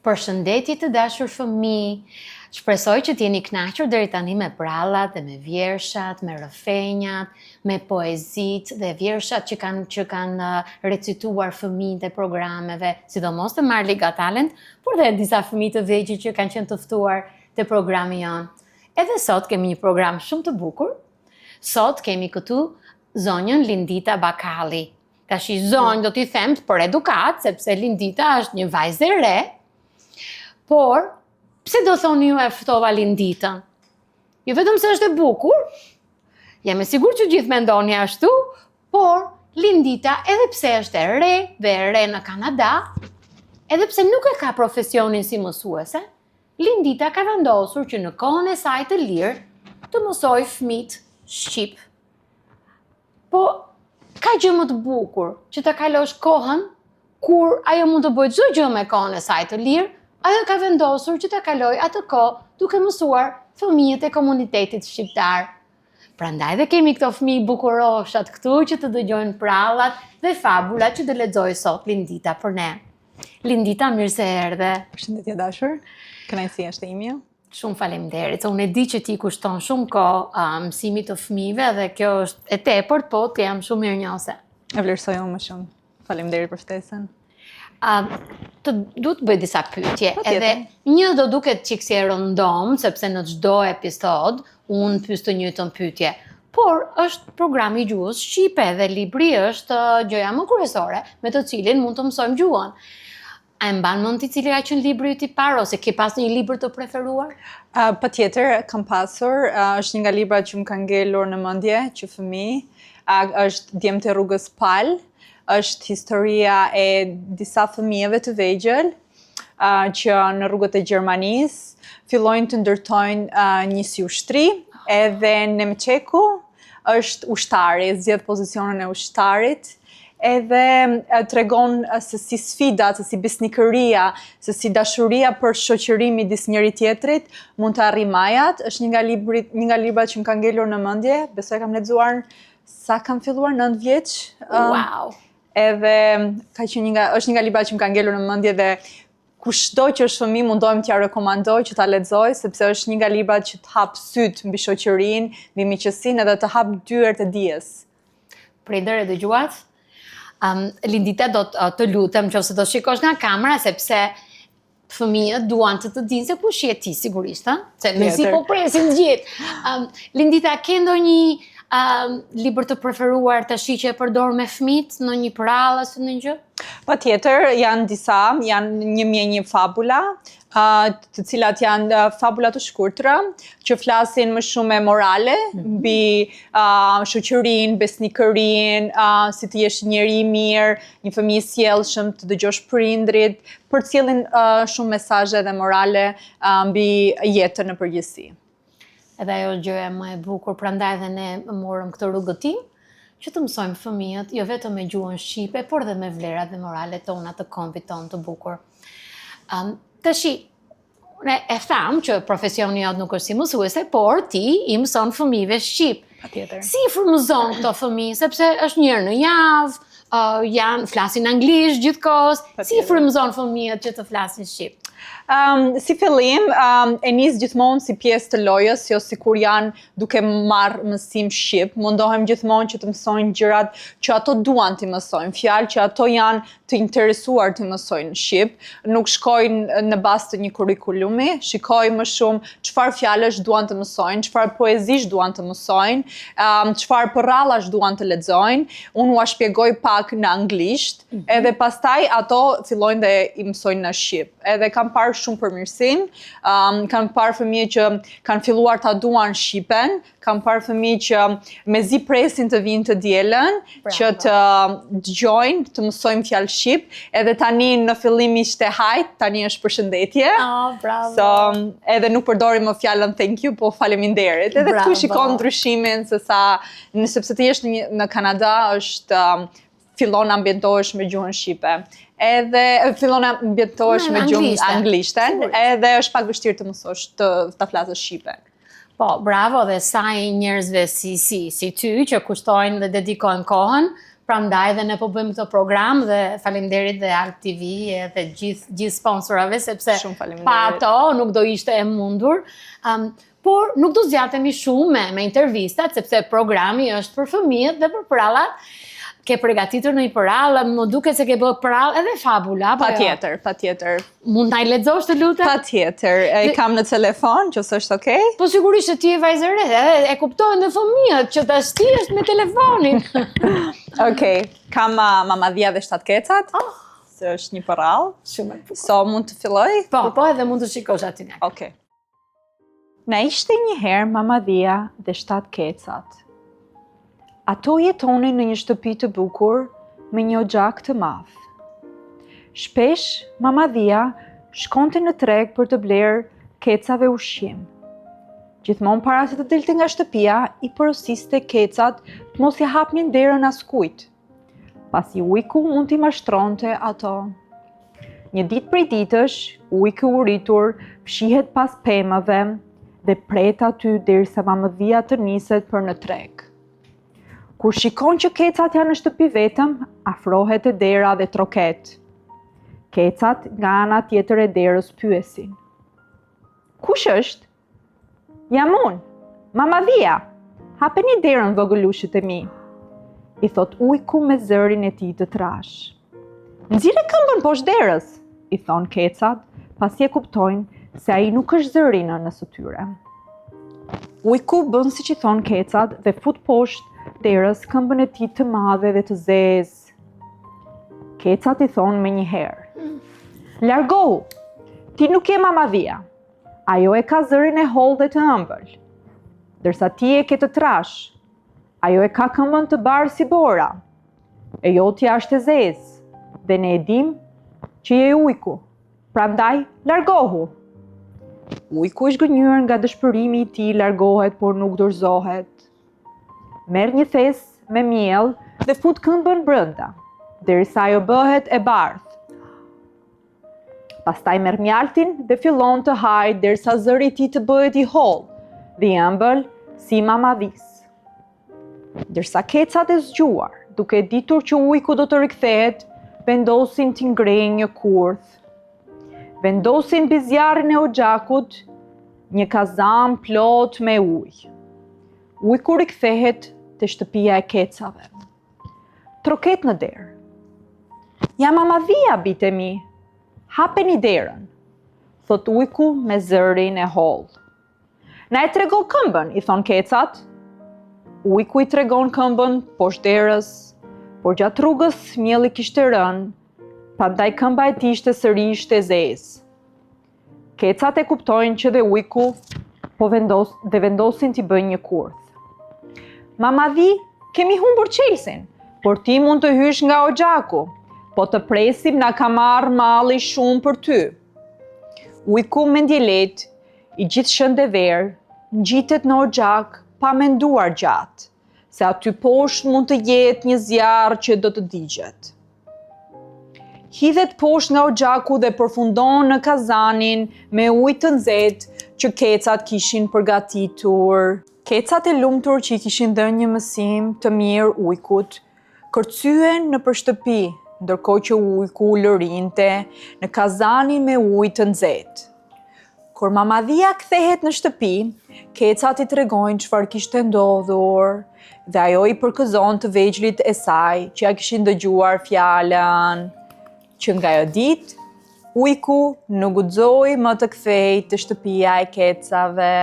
Përshëndetje të dashur fëmijë. Shpresoj që t'jeni kënaqur deri tani me prallat dhe me vjershat, me rrëfenjat, me poezitë dhe vjershat që kanë recituar fëmijët e programeve, sidomos të Marli Got Talent, por dhe disa fëmijë të vegjël që kanë qenë të ftuar te programi jon. Edhe sot kemi një program shumë të bukur. Sot kemi këtu zonjën Lindita Bakalli. Tash zonjë do t'i them për edukat, sepse Lindita është një vajzë e re. Por, pse do thoni ju e ftova Linditën? Jo vetëm se është e bukur, jam e sigurt që gjithë mendoni ashtu, por Lindita edhe pse është e re dhe e re në Kanada, edhe pse nuk e ka profesionin si mësuese, Lindita ka vendosur që në kohën e saj të lirë të mësoj fëmijët shqip. Po, ka gjë më të bukur që të kalosh kohën kur ajo mund të bëjë çdo gjë me kohën e saj të lirë. Ajo ka vendosur që të kaloj atë kohë duke mësuar fëmijët e komunitetit shqiptar. Prandaj dhe kemi këto fëmijë bukuroshat këtu që të dëgjojnë prallat dhe fabulat që të lexoj sot Lindita për ne. Lindita, mirë se erdhe. Përshëndetje dashur. Kënaqësia është e imja. Shumë faleminderit. Unë e di që ti kushton shumë kohë mësimit të fëmijëve dhe kjo është e tepërt, po ti jam shumë mirënjohëse. E vlerësoj unë më shumë. Faleminderit për ftesën. Du të bëj disa pyetje, edhe një do duket çik si e rëndom, sepse në çdo episod unë pyes të njëjtën pyetje. Por është programi i gjuhës shqipe dhe libri është gjëja më kryesore me të cilin mund të mësojmë gjuhën. A e mban mend ti cili ka qenë libri yt i parë ose ke pas një libër të preferuar? Patjetër, kam pasur. Është një nga librat që më kanë ngelur në mendje që fëmijë. Është Djemtë e rrugës Pal. Është historia e disa fëmijëve të vegjël që në rrugët e Gjermanisë fillojnë të ndërtojnë një si ushtri, edhe Nemçeku është ushtari, zgjedh pozicionin e ushtarit, edhe tregon se si sfidat, se si besnikëria, se si dashuria për shoqërim midis njëri tjetrit mund të arrijë majat. Është një nga librat që më kanë ngelur në mendje, besoj kam lexuar sa kam filluar 9 vjeç. Wow. Edhe është një nga librat që më ka ngelur në mendje dhe kushdo që është fëmijë mundohem t'ja rekomandoj që ta lexoj, sepse është një nga librat që të hap syt mbi shoqërinë, mbi miqësinë edhe të hap dyert e dijes. Prindër e dëgjuat? Lindita, do të lutem nëse do shikosh nga kamera, sepse fëmijët duan të dinë se kush je ti sigurisht, se nësi po presin gjithë. Lindita, ke ndonjë libër të preferuar tash që e përdor me fëmijët në një prallë ose në një gjë? Patjetër, janë disa, janë 1001 fabula, të cilat janë fabula të shkurtra, që flasin më shumë me morale, mbi shoqërinë, besnikërinë, si të jesh njeri i mirë, një fëmijë i sjellshëm, të dëgjosh prindrit, përcjellin shumë mesazhe dhe morale mbi jetën në përgjithësi. Edhe ajo gjëja më e bukur, prandaj dhe ne morëm këtë rrugëtim, që të mësojmë fëmijët, jo vetëm me gjuhën shqipe, por dhe me vlerat dhe moralet tona të kombit ton të bukur. Tashi, ne e tham që profesioni jot nuk është si mësuese, por ti i mëson fëmijëve shqip. Patjetër. Si i frymëzon këto fëmijë, sepse është një herë në javë, flasin anglisht gjithkohës. Si i frymëzon fëmijët që të flasin shqip? Si fillim, e nis gjithmonë si pjesë të lojës, jo sikur janë duke marrë mësim shqip. Mundohem gjithmonë që të mësojnë gjërat që ato duan të mësojnë, fjalë që ato janë të interesuar të mësojnë shqip. Nuk shkojnë në bazë të një kurrikulumi, shikojnë më shumë çfarë fjalësh duan të mësojnë, çfarë poezish duan të mësojnë, çfarë përrallash duan të lexojnë. Unë ua shpjegoj pak në anglisht, edhe pastaj ato fillojnë dhe i mësojnë në shqip. Edhe kam parë shumë përmirësim, kam parë fëmijë që kanë filluar ta duan shqipen, kam parë fëmijë që mezi presin të vinë të dielën, që të dëgjojnë, të mësojnë fjalë shqip, edhe tani në fillim ishte hajt, tani është përshëndetje. Bravo. So, edhe nuk përdorim më fjalën thank you, po faleminderit. Edhe këtu shikon ndryshimin se sa, sepse të jesh në Kanada është fillon ambientohesh me gjuhën shqipe. Edhe fillon ambientohesh me gjuhën anglishten, edhe është pak vështirë të mësosh të flasësh shqipe. Po, bravo, dhe sa i njerëzve si ty që kushtojnë dhe dedikojnë kohën prandaj dhe ne po bëjmë këtë program dhe faleminderit dhe Alt TV dhe gjithë sponsorave sepse Shumë faleminderit. pa ato nuk do ishte e mundur. Por nuk do zgjatemi shumë me intervistat sepse programi është për fëmijët dhe për prallat. Ke përgatitur në i përall, më duket se ke bërë përall edhe fabula. Patjetër. Mund ta i lexosh të lutem? Patjetër. E kam në telefon, që është okay? Po sigurisht që ti je vajzë e re, e kuptojnë dhe fëmijët që tash ti është me telefonin. Okej, kam Mamadhia dhe 7 kecat. Se është një përall. Shumë e bukur. So mund të filloj? Po, edhe mund të shikosh aty nga. Okej. Na ishte një herë Mamadhia dhe 7 kecat. Ato jetonin në një shtëpi të bukur me një oxhak të madh. Shpesh, Mamadhia shkonte në treg për të blerë kecave ushqim. Gjithmonë para se të dilte nga shtëpia, i porosiste kecat të mos ja hapnin derën askujt, pasi ujku mund t'i mashtronte ato. Një ditë prej ditësh, ujku u rritur fshihet pas pemave dhe pret aty derisa Mamadhia të niset për në treg. Kur shikon që kecat janë në shtëpi vetëm, afrohet e dera dhe troket. Kecat nga ana tjetër e derës pyesin. Kush është? Jam unë, Mamadhia. Hapeni derën vogëlushit e mi, i thot ujku me zërin e tij të trash. Nxirre këmbën poshtë derës, i thon kecat, pasi e kuptojnë se ai nuk është zërinën në së tyre. Ujku bën siç i thon kecat dhe fut poshtë derës këmbën e tij të madhe dhe të zezë. Kecat i thonë me një herë. Largohu, ti nuk je Mamadhia. Ajo e ka zërin e hollë dhe të ëmbël. Dërsa ti e ke të trash. Ajo e ka këmbën të barë si bora. E jotja është e zezë. Dhe ne e dim që je ujku. Prandaj, largohu. Ujku është gënjur nga dëshpërimi i tij largohet, por nuk dorëzohet. Merr një thes me miell dhe fut këmbën brenda, derisa ajo bëhet e bardhë. Pastaj merr mjaltin dhe fillon të hajë derisa zëri i tij të bëhet i hollë dhe i ëmbël si Mamadhis. Derisa kecat e zgjuar, duke ditur që ujku do të rikthehet, vendosin t'i ngrejnë një kurth. Vendosin mbi zjarrin e oxhakut një kazan plot me ujë. Ujku rikthehet te shtëpia e kecave. Troket në derë. Ja Mamadhia, bite mi, hapeni derën, thot ujku me zërin e hollë. Na e tregon këmbën, i thon kecat. Ujku i tregon këmbën poshtë derës, por gjatë rrugës mielli kishte rënë, prandaj këmba e tij ishte sërish e zezë. Kecat e kuptojnë që dhe ujku vendosin t'i bëjnë një kurth. Mamadhi, kemi humbur qelsin, por ti mund të hysh nga oxhaku, po të presim na ka marrë malli shumë për ty. Ujku me ndjelet, i gjithë shënd e verë, ngjitet në oxhak pa menduar gjatë, se aty poshtë mund të jetë një zjarr që do të digjet. Hidhet poshtë nga oxhaku dhe përfundon në kazanin me ujë të nxehtë që kecat kishin përgatitur. Kecat e lumtur që i kishin dhënë një mësim të mirë ujkut, kërcyen në shtëpi, ndërkohë që ujku lërinte në kazanin me ujë të nxehtë. Kur Mamadhia kthehet në shtëpi, kecat i tregojnë çfarë kishte ndodhur dhe ajo i përkëzon të vegjëlit e saj që ja kishin dëgjuar fjalën. Që nga ajo ditë, ujku nuk guxoi më të kthehej te shtëpia e kecave.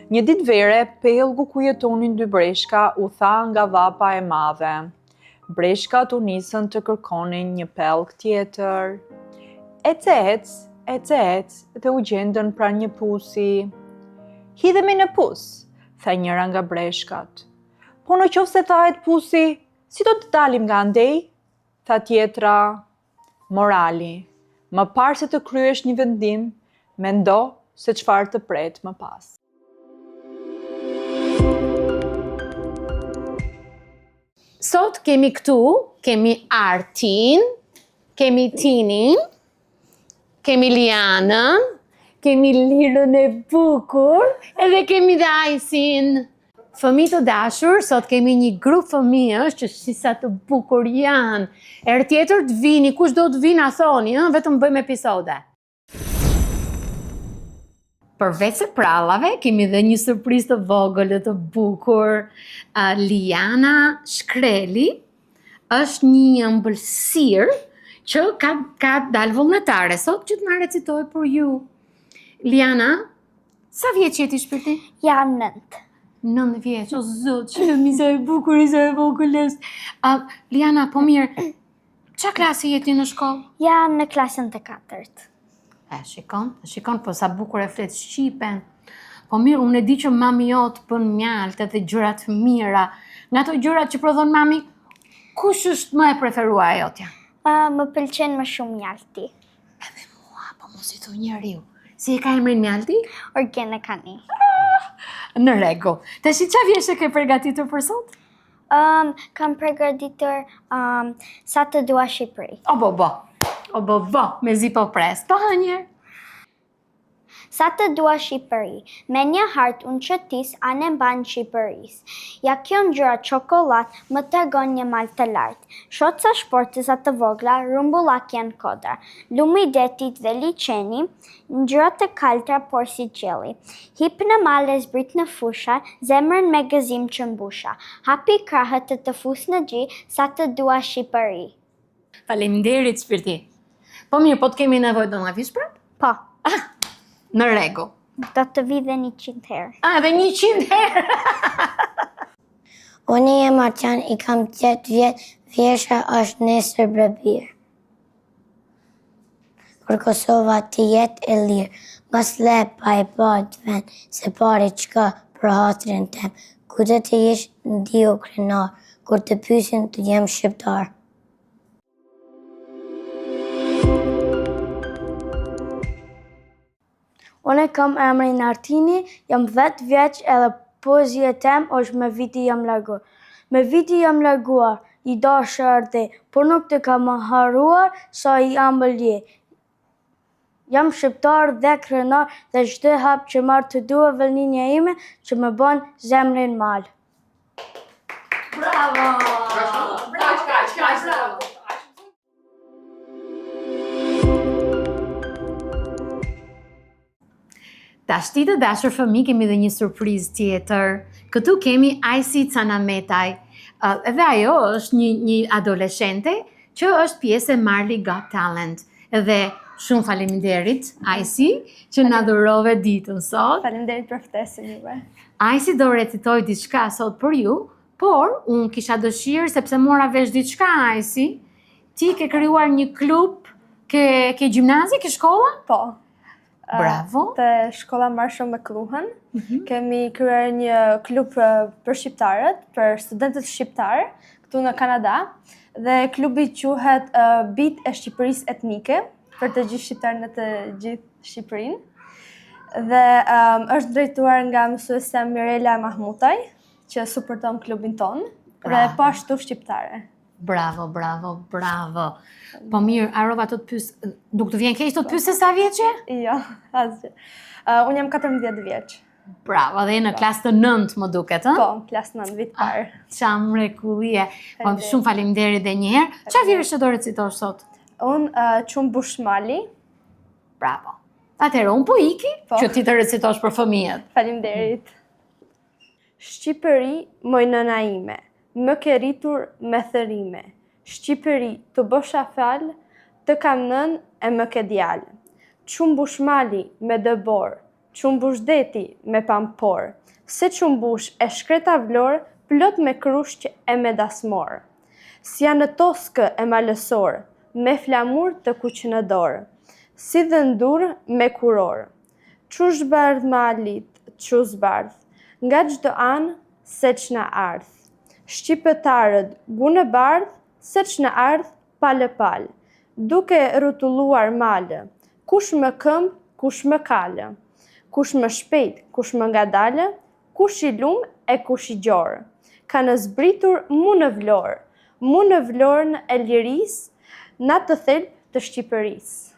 Një ditë vere, pellgu ku jetonin 2 breshka u tha nga vapa e madhe. Breshkat u nisën të kërkonin një pellg tjetër. Ec, dhe u gjendën pranë një pusi. Hidhemi në pus, tha njëra nga breshkat. Po në qoftë se thahet pusi, si do të dalim nga andej? Tha tjetra. Morali, më parë se të kryesh një vendim, mendo se çfarë të pret më pas. Sot kemi Artin, kemi Tinin, kemi Lianën, kemi Lirën e bukur, edhe kemi dhe Ajsin. Fëmijë të dashur, sot kemi një grup fëmijësh që si sa të bukur janë. Herë tjetër të vini, kush do të vinë a thoni, vetëm bëjmë episode. Përveç se prallave, kemi dhe një surprizë të vogël dhe të bukur. Liana Shkreli është një ëmbëlsirë që ka dalë vullnetare sot që të na recitoj për ju. Liana, sa vjeç je ti shpirti? Jam 9. 9 vjeç, o zot, që mizë e bukur, mizë e vogëles. Liana, po mirë, qa klasi je ti në shkollë? Jam në klasën të 4. Shikon, po sa bukur e flet shqipen. Po mirë, unë e di që mami jot bën mjaltë dhe gjërat mira. Nga ato gjërat që prodhon mami, kush është më e preferuar e jotja? Më pëlqen më shumë mjalti. Edhe mua, po mos i thu njeriu. Si e ka emrin mjalti? Orgene Kani. Në rregull. Tash çfarë vjesh e ke përgatitur për sot? Kam përgatitur sa të dua Shqipëri. O bo, me zi po pres. Po hënjer. Sa të dua Shqipëri, me një hartë unë qëtis anë mban Shqipëris. Ja kjo ngjyra çokolat më tregon një mal të lartë. Shoca shportësa të vogla, rumbullak janë kodra. Lumi i detit dhe liçeni, ngjyra të kaltra por si qielli. Hip në male zbrit në fusha, zemrën me gëzim që mbusha. Hapi krahët të fus në gji, sa të dua Shqipëri. Faleminderit shpirti. Po mirë, po të kemi nevojë do na vish prap? Po. Në rregull. Do të vi dhe 100 herë. Dhe 100 herë. Unë jam Artan, i kam 8 vjet, vjesha është nesër brebir. Për Kosova të jetë e lirë, mos le pa e pa të vend, se pari qka për hatrin tem, ku do të jesh në dio krenar, kur të pyesin të jem shqiptar. Unë kam emrin Artini, jam 10 vjeç edhe poezia tem është me viti jam larguar. Me viti jam larguar, i dashë ardhe, por nuk të kam haruar sa i ambëlje. Jam shqiptar dhe krenar dhe çdo hap që marr të dua vëllninja ime që më bën zemrin mal. Bravo! Bravo! Tash ti të dashur fëmijë, kemi dhe një surprizë tjetër. Këtu kemi Ajsi Canametaj. Edhe ajo është një adoleshente që është pjesë e Marley Got Talent. Edhe shumë faleminderit Ajsi që na dhurove ditën sot. Faleminderit për ftesën juve. Ajsi do recitoj diçka sot për ju, por unë kisha dëshirë sepse mora vesh diçka Ajsi. Ti ke krijuar një klub, ke gjimnazi, ke shkolla? Po. Bravo. Te shkolla Marshall McLuhan, kemi krijuar një klub për shqiptarët, për studentët shqiptarë këtu në Kanada, dhe klubi quhet Bit e Shqipërisë Etnike, për të gjithë shqiptarë në të gjithë Shqipërinë. Dhe është drejtuar nga mësuesja Mirela Mahmutaj, që suporton klubin ton, dhe po ashtu shqiptare. Bravo. Po mirë, arova të pyes, nuk të vjen keq të pyes se sa vjeç je? Jo, asgjë. Unë jam 14 vjeç. Bravo, dhe në klasë të 9 më duket, ëh? Po, klasë 9 vit parë. Qa mrekullie. Po shumë faleminderit edhe një herë. Çfarë vjerë që do recitosh sot? Unë Çum Bushmali. Bravo. Atëherë unë po iki që ti të recitosh për fëmijët. Faleminderit. Shqipëri, moj nëna ime, më ke rritur me thërime. Shqipëri, të bësha falë, të kam nën e më ke djalë. Çum Bushmali me dëbor, Çum Bushdeti me pampor, se Çum Bush e shkreta vlor, plot me krushq e me dasmor. Sja në toskë e malësor, me flamur të kuq në dorë, si dhëndur me kuror. Qush bardh malit, qus bardh, nga çdo anë, se që në ardh. Shqipëtarët gunë bardh, se që në ardh palë palë, duke rrotulluar malë, kush më këmbë, kush më kalë, kush më shpejt, kush më ngadalë, kush i lumë e kush i gjorë. Ka në zbritur mu në vlorën e lirisë, na të thelb të Shqipërisë.